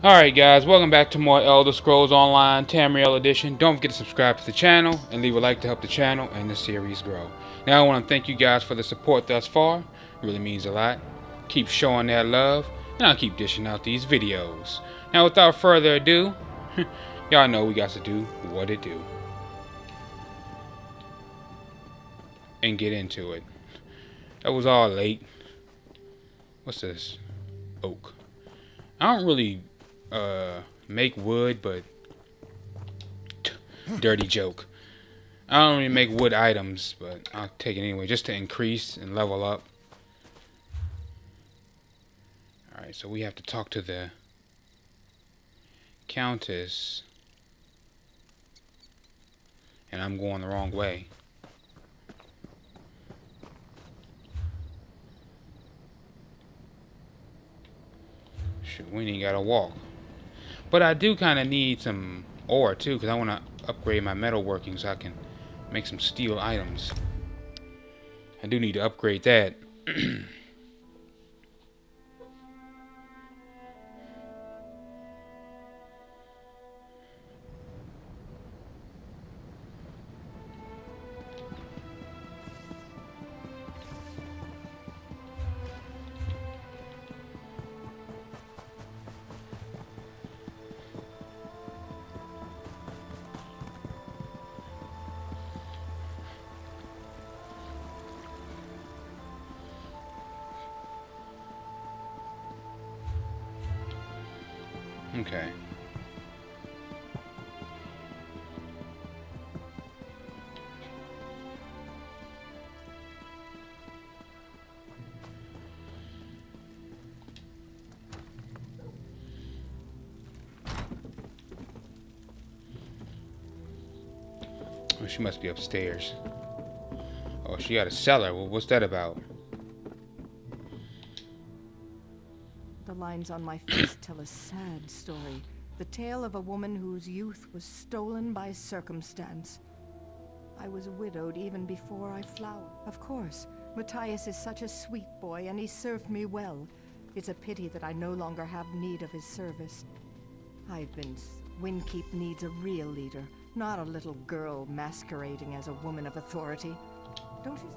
Alright guys, welcome back to more Elder Scrolls Online Tameriel Edition. Don't forget to subscribe to the channel and leave a like to help the channel and the series grow. Now I want to thank you guys for the support thus far. It really means a lot. Keep showing that love and I'll keep dishing out these videos. Now without further ado, y'all know we got to do what it do. And get into it. That was all late. What's this? Oak. I don't really make wood, but dirty joke. I don't really make wood items, but I'll take it anyway just to increase and level up. Alright, so we have to talk to the Countess. And I'm going the wrong way. Shoot, we ain't gotta walk. But I do kind of need some ore too, because I want to upgrade my metalworking so I can make some steel items. I do need to upgrade that. Okay. Oh, she must be upstairs. Oh, she got a cellar. Well, what's that about? The lines on my face tell a sad story. The tale of a woman whose youth was stolen by circumstance. I was widowed even before I flowered. Of course, Matthias is such a sweet boy and he served me well. It's a pity that I no longer have need of his service. Windkeep needs a real leader, not a little girl masquerading as a woman of authority. Don't you?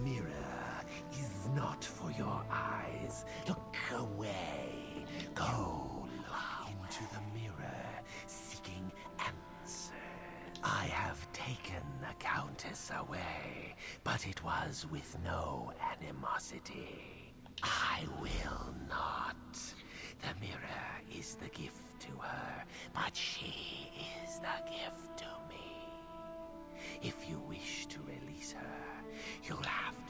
Mirror is not for your eyes. Look away. Go into the mirror, seeking answers. I have taken the Countess away, but it was with no animosity. I will not. The mirror is the gift to her, but she is the gift to me. If you wish to release her, you'll have to.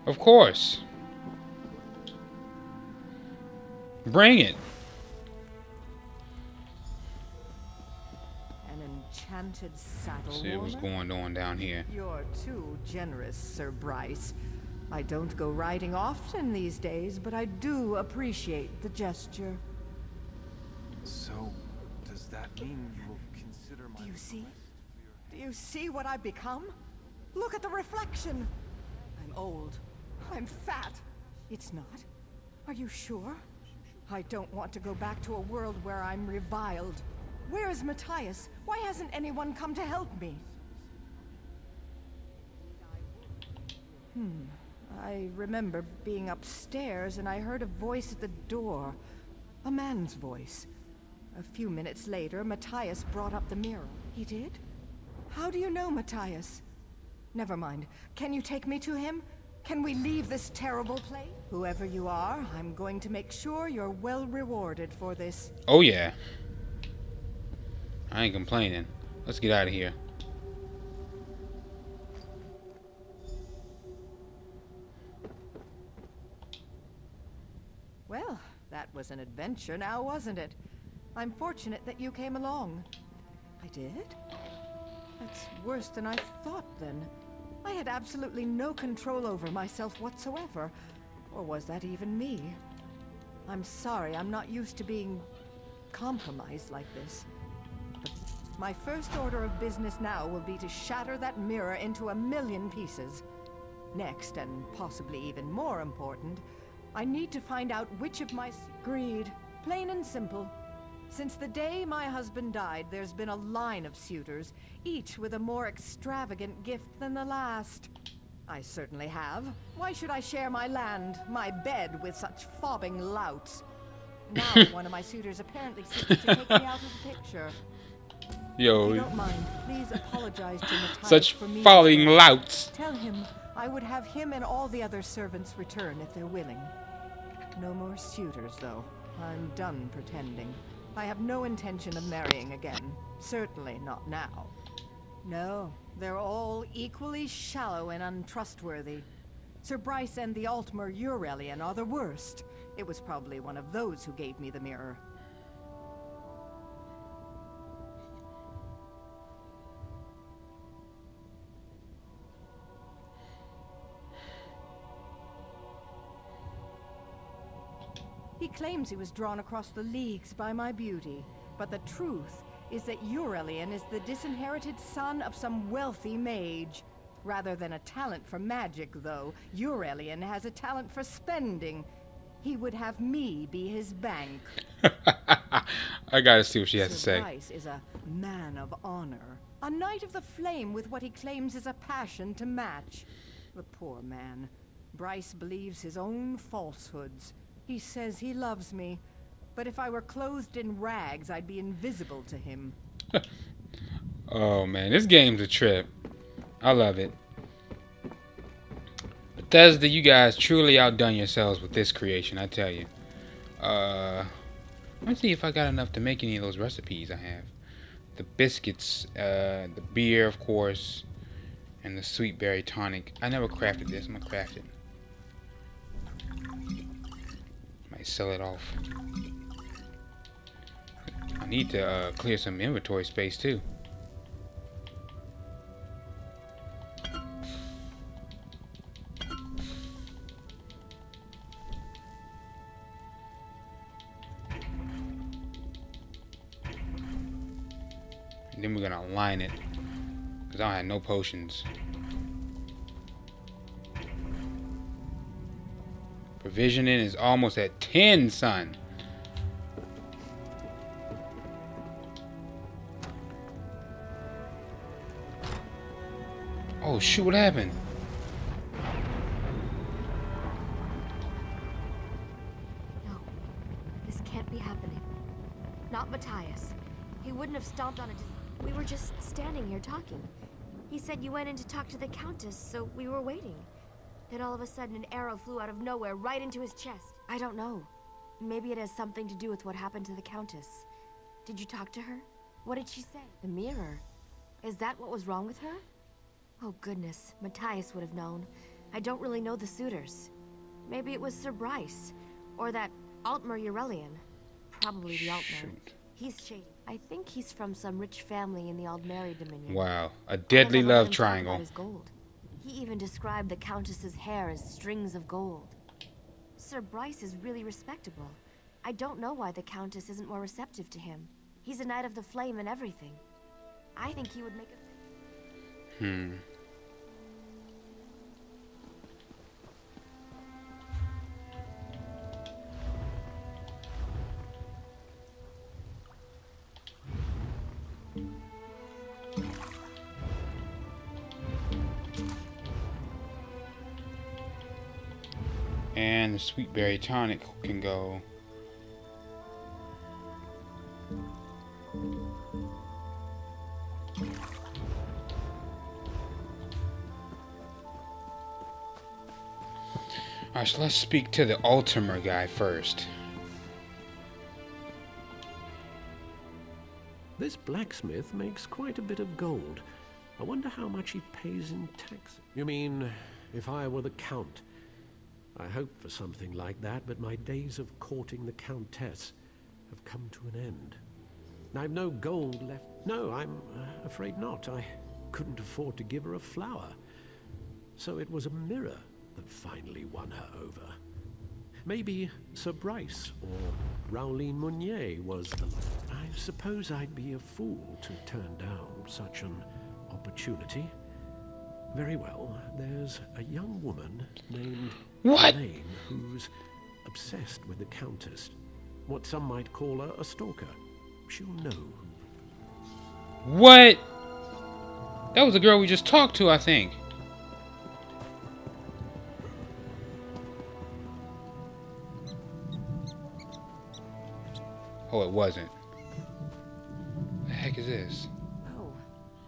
Of course. Bring it. An enchanted saddle. See what's going on down here. You're too generous, Sir Bryce. I don't go riding often these days, but I do appreciate the gesture. So, does that mean you will consider my... Do you see? Do you see what I've become? Look at the reflection. I'm old. I'm fat. It's not. Are you sure? I don't want to go back to a world where I'm reviled. Where is Matthias? Why hasn't anyone come to help me? I remember being upstairs and I heard a voice at the door. A man's voice. A few minutes later, Matthias brought up the mirror. He did? How do you know Matthias? Never mind. Can you take me to him? Can we leave this terrible place? Whoever you are, I'm going to make sure you're well rewarded for this. Oh yeah. I ain't complaining. Let's get out of here. Well, that was an adventure now, wasn't it? I'm fortunate that you came along. I did? That's worse than I thought then. I had absolutely no control over myself whatsoever. Or was that even me? I'm sorry, I'm not used to being compromised like this. But my first order of business now will be to shatter that mirror into 1,000,000 pieces. Next, and possibly even more important, I need to find out which of my... Greed. Plain and simple. Since the day my husband died, there's been a line of suitors, each with a more extravagant gift than the last. I certainly have. Why should I share my land, my bed, with such fobbing louts? Now one of my suitors apparently seeks to take me out of the picture. Yo, If you don't mind, please apologize to Matthias such for me. falling louts. Tell him I would have him and all the other servants return if they're willing. No more suitors, though. I'm done pretending. I have no intention of marrying again. Certainly not now. No, they're all equally shallow and untrustworthy. Sir Bryce and the Altmer Urelian are the worst. It was probably one of those who gave me the mirror. He claims he was drawn across the leagues by my beauty, but the truth is that Urelian is the disinherited son of some wealthy mage. Rather than a talent for magic, though, Urelian has a talent for spending. He would have me be his bank. I gotta see what she has to Sir say. Bryce is a man of honor, a knight of the flame with what he claims is a passion to match. The poor man. Bryce believes his own falsehoods. He says he loves me, but if I were clothed in rags, I'd be invisible to him. Oh man, this game's a trip. I love it. Bethesda, you guys truly outdone yourselves with this creation, I tell you. Let's see if I got enough to make any of those recipes I have. The biscuits, the beer, of course, and the sweet berry tonic. I never crafted this. I'm gonna craft it. Might sell it off. I need to clear some inventory space too. And then we're gonna align it, because I don't have no potions. Provisioning is almost at 10, son. Oh shoot, what happened? No, this can't be happening. Not Matthias. He wouldn't have stomped on it. We were just standing here talking. He said you went in to talk to the Countess, so we were waiting. Then all of a sudden an arrow flew out of nowhere right into his chest. I don't know. Maybe it has something to do with what happened to the Countess. Did you talk to her? What did she say? The mirror. Is that what was wrong with her? Oh goodness, Matthias would have known. I don't really know the suitors. Maybe it was Sir Bryce, or that Altmer Urelian. Probably the Altmer. Shoot. He's shady. I think he's from some rich family in the Aldmeri Dominion. Wow, a deadly I never heard love him talk triangle. about his gold. He even described the Countess's hair as strings of gold. Sir Bryce is really respectable. I don't know why the Countess isn't more receptive to him. He's a knight of the flame and everything. I think he would make a... And the sweet berry tonic can go. Alright, so let's speak to the Ultimer guy first. This blacksmith makes quite a bit of gold. I wonder how much he pays in tax. You mean, if I were the Count? I hoped for something like that, but my days of courting the Countess have come to an end. I've no gold left. No, I'm afraid not. I couldn't afford to give her a flower. So it was a mirror that finally won her over. Maybe Sir Bryce or Rowleen Munier was the... I suppose I'd be a fool to turn down such an opportunity. Very well. There's a young woman named What? Elaine who's obsessed with the Countess. What some might call a stalker. She'll know. What? That was the girl we just talked to, I think. Oh, it wasn't. The heck is this? Oh,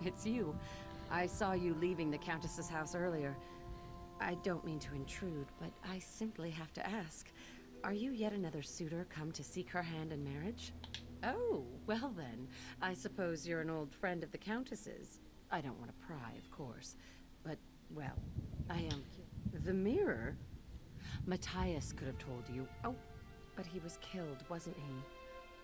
it's you. I saw you leaving the Countess's house earlier. I don't mean to intrude, but I simply have to ask. Are you yet another suitor come to seek her hand in marriage? Oh, well then. I suppose you're an old friend of the Countess's. I don't want to pry, of course. But, well, I am... The mirror? Matthias could have told you. Oh, but he was killed, wasn't he?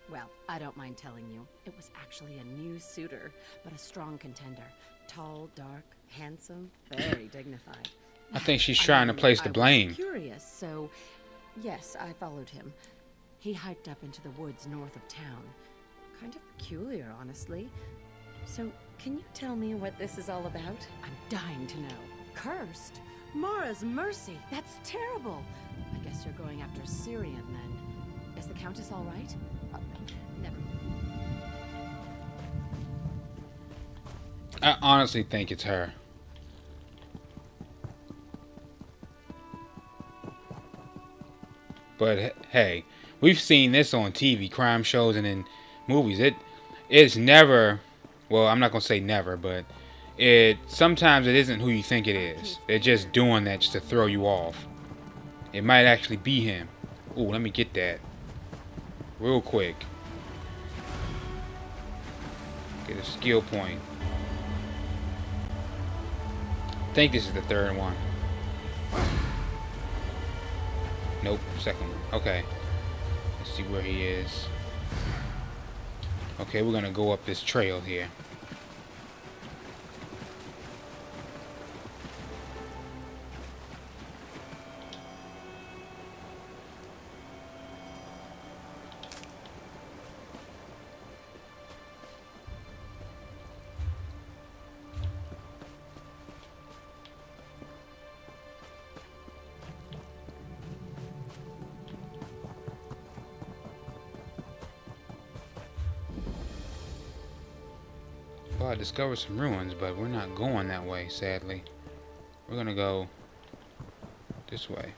Well, I don't mind telling you. It was actually a new suitor, but a strong contender. Tall, dark, handsome, very dignified. I think she's trying to place the blame. I was curious, so yes, I followed him. He hiked up into the woods north of town. Kind of peculiar, honestly. So, can you tell me what this is all about? I'm dying to know. Cursed? Mara's mercy! That's terrible! I guess you're going after Syrian, then. Is the Countess all right? Never. I honestly think it's her. But hey, we've seen this on TV, crime shows, and in movies. It's never, well, I'm not gonna say never, but sometimes it isn't who you think it is. They're just doing that just to throw you off. It might actually be him. Ooh, let me get that real quick. Get a skill point. I think this is the third one. Nope, second one. Okay. Let's see where he is. Okay, we're gonna go up this trail here. Well, I discovered some ruins, but we're not going that way, sadly. We're gonna go this way.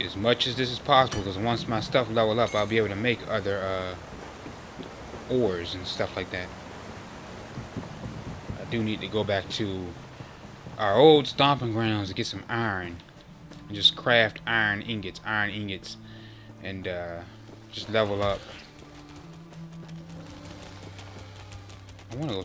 As much as this is possible, because once my stuff level up, I'll be able to make other ores and stuff like that. I do need to go back to our old stomping grounds to get some iron. And just craft iron ingots, and just level up. I want to go.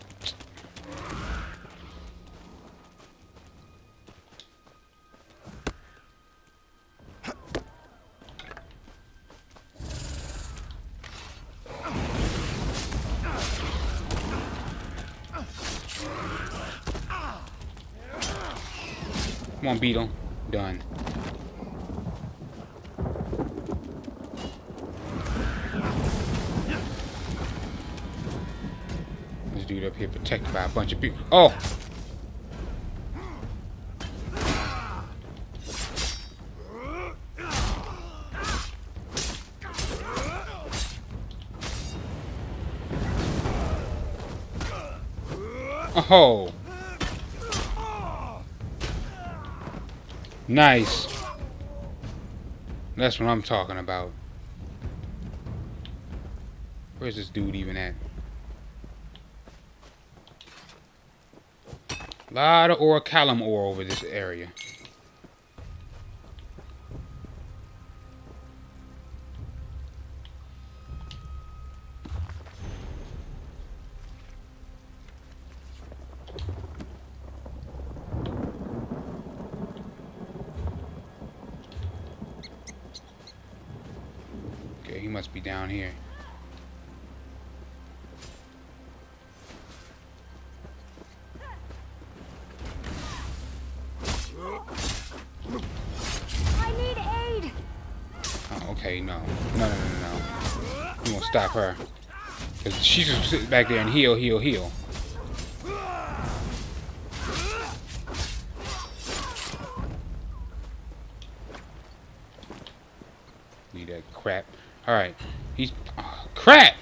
Come on, beetle. Done. This dude up here protected by a bunch of people. Oh! Oh! Nice. That's what I'm talking about. Where's this dude even at? A lot of orichalcum ore over this area. He must be down here. I need aid. Okay, no. No, no, no, no, no. We won't stop her. Because she's just sitting back there and heal, heal, heal. Need that crap. Alright. He's... Oh, crap!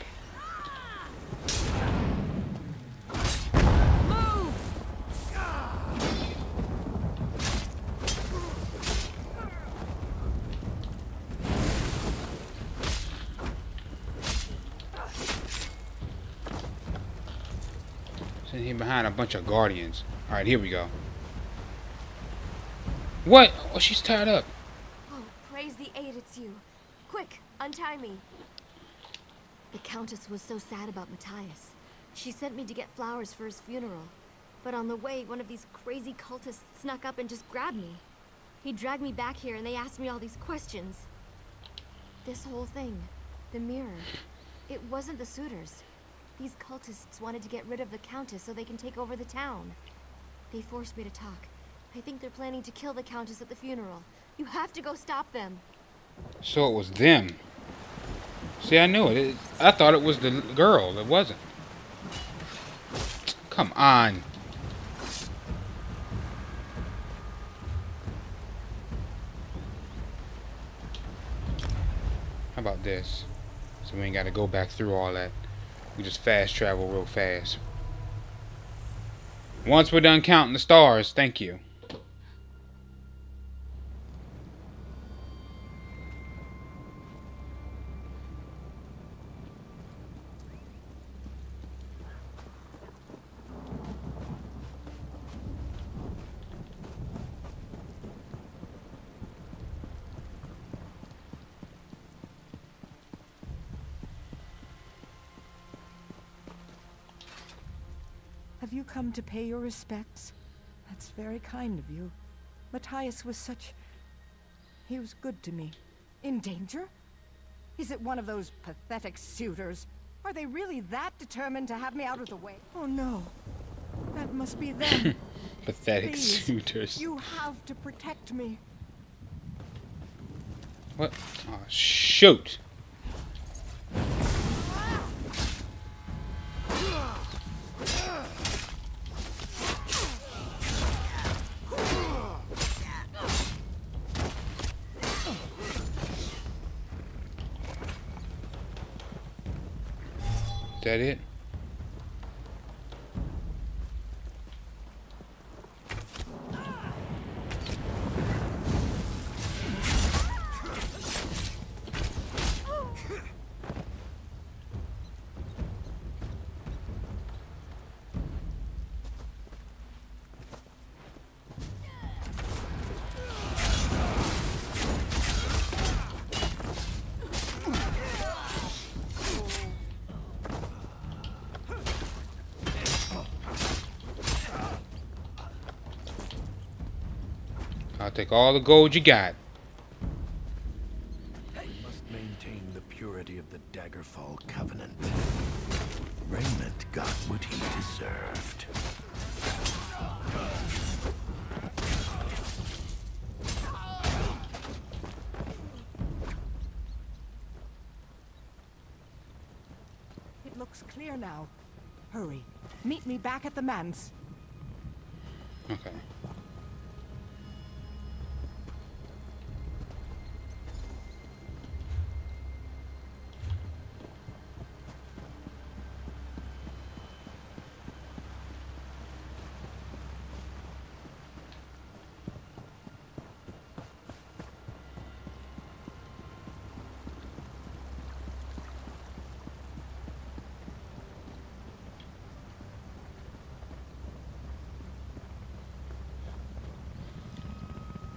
Sitting here behind a bunch of guardians. Alright, here we go. What? Oh, she's tied up. Oh, praise the aid, it's you. Quick, untie me. The Countess was so sad about Matthias. She sent me to get flowers for his funeral. But on the way, one of these crazy cultists snuck up and just grabbed me. He dragged me back here and they asked me all these questions. This whole thing, the mirror, it wasn't the suitors. These cultists wanted to get rid of the Countess so they can take over the town. They forced me to talk. I think they're planning to kill the Countess at the funeral. You have to go stop them. So it was them. See, I knew it. I thought it was the girl. It wasn't. Come on. How about this? So we ain't got to go back through all that. We just fast travel real fast. Once we're done counting the stars, thank you. Have you come to pay your respects? That's very kind of you. Matthias was such... He was good to me. In danger? Is it one of those pathetic suitors? Are they really that determined to have me out of the way? Oh no. That must be them. Pathetic Please, suitors. you have to protect me. What? Oh, shoot. Is that it? I'll take all the gold you got. We must maintain the purity of the Daggerfall Covenant. Raymond got what he deserved. It looks clear now. Hurry. Meet me back at the manse. Okay.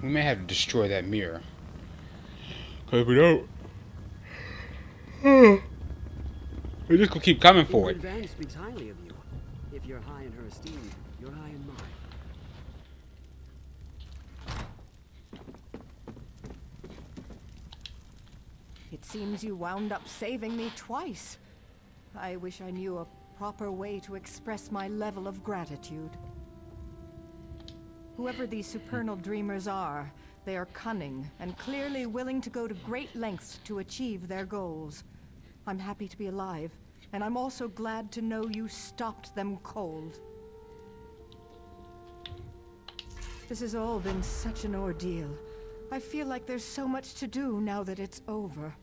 We may have to destroy that mirror. Cause we don't. We're just gonna keep coming for it. Van speaks highly of you. If you're high in her esteem, you're high in mine. It seems you wound up saving me twice. I wish I knew a proper way to express my level of gratitude. Whoever these supernal dreamers are, They are cunning and clearly willing to go to great lengths to achieve their goals. I'm happy to be alive, and I'm also glad to know you stopped them cold. This has all been such an ordeal. I feel like there's so much to do now that it's over.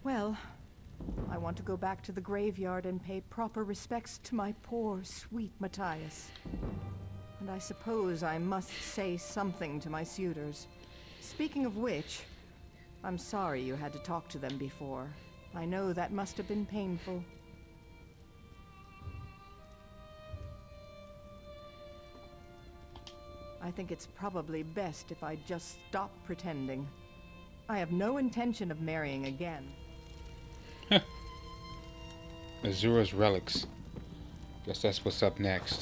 Well, I want to go back to the graveyard and pay proper respects to my poor, sweet Matthias. And I suppose I must say something to my suitors. Speaking of which, I'm sorry you had to talk to them before. I know that must have been painful. I think it's probably best if I just stop pretending. I have no intention of marrying again. Azura's relics. Guess that's what's up next.